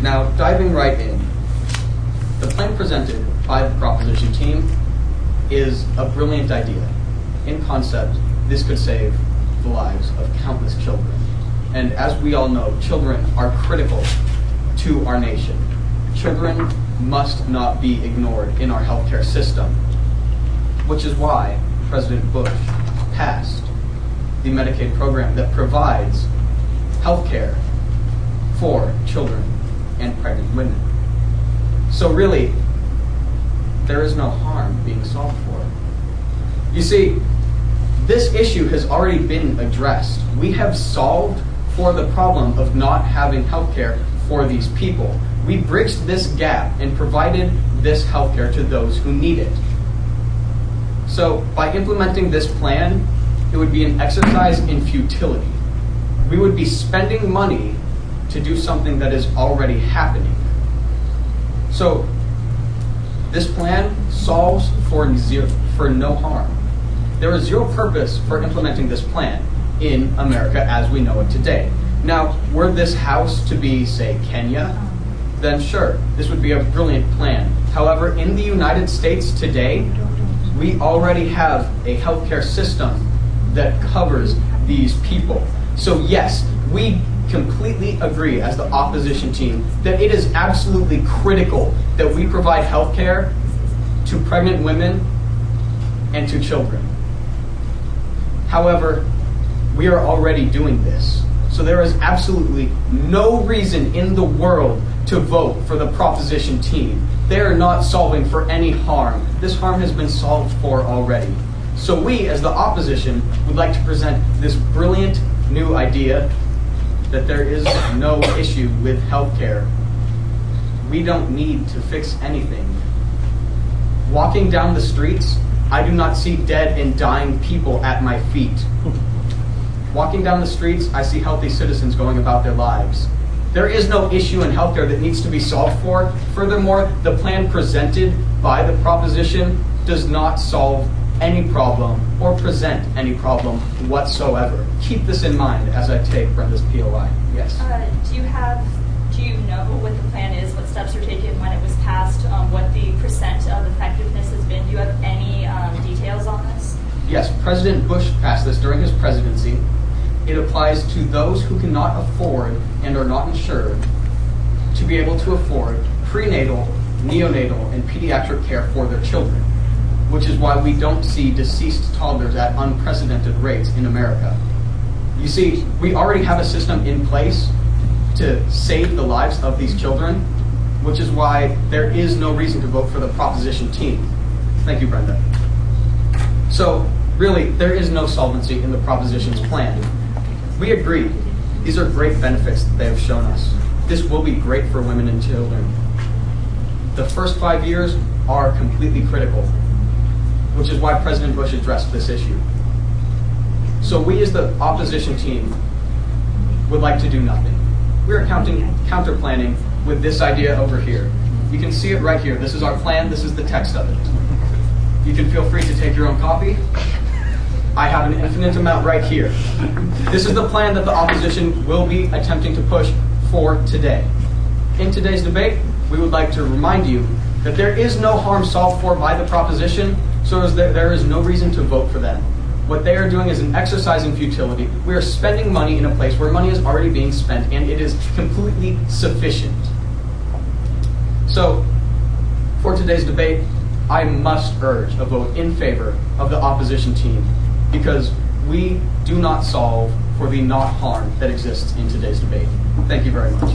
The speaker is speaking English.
Now, diving right in, the plan presented by the proposition team is a brilliant idea. In concept, this could save the lives of countless children. And as we all know, children are critical to our nation. Children must not be ignored in our healthcare system, which is why President Bush passed the Medicaid program that provides healthcare for children and pregnant women. So really, there is no harm being solved for. You see, this issue has already been addressed. We have solved for the problem of not having healthcare for these people. We bridged this gap and provided this healthcare to those who need it. So by implementing this plan, it would be an exercise in futility. We would be spending money to do something that is already happening. So this plan solves for no harm. There is zero purpose for implementing this plan in America as we know it today. Now, were this house to be, say, Kenya, then sure, this would be a brilliant plan. However, in the United States today, we already have a healthcare system that covers these people. So yes, we completely agree as the opposition team that it is absolutely critical that we provide healthcare to pregnant women and to children. However, we are already doing this. So there is absolutely no reason in the world to vote for the proposition team. They are not solving for any harm. This harm has been solved for already. So we, as the opposition, would like to present this brilliant new idea that there is no issue with healthcare. We don't need to fix anything. Walking down the streets, I do not see dead and dying people at my feet. Walking down the streets, I see healthy citizens going about their lives. There is no issue in healthcare that needs to be solved for. Furthermore, the plan presented by the proposition does not solve any problem or present any problem whatsoever. Keep this in mind as I take Brenda's POI. Yes? Do you know what the plan is, what steps are taken when it was passed, what the percent of effectiveness has been? Do you have any details on this? Yes, President Bush passed this during his presidency. It applies to those who cannot afford and are not insured to be able to afford prenatal, neonatal, and pediatric care for their children, which is why we don't see deceased toddlers at unprecedented rates in America. You see, we already have a system in place to save the lives of these children, which is why there is no reason to vote for the proposition team. Thank you, Brenda. So, really, there is no solvency in the proposition's plan. We agree. These are great benefits that they have shown us. This will be great for women and children. The first 5 years are completely critical, which is why President Bush addressed this issue. So we as the opposition team would like to do nothing. We are counter planning with this idea over here. You can see it right here. This is our plan. This is the text of it. You can feel free to take your own copy. I have an infinite amount right here. This is the plan that the opposition will be attempting to push for today. In today's debate, we would like to remind you that there is no harm solved for by the proposition, so there is no reason to vote for them. What they are doing is an exercise in futility. We are spending money in a place where money is already being spent, and it is completely sufficient. So, for today's debate, I must urge a vote in favor of the opposition team, because we do not solve for the not harm that exists in today's debate. Thank you very much.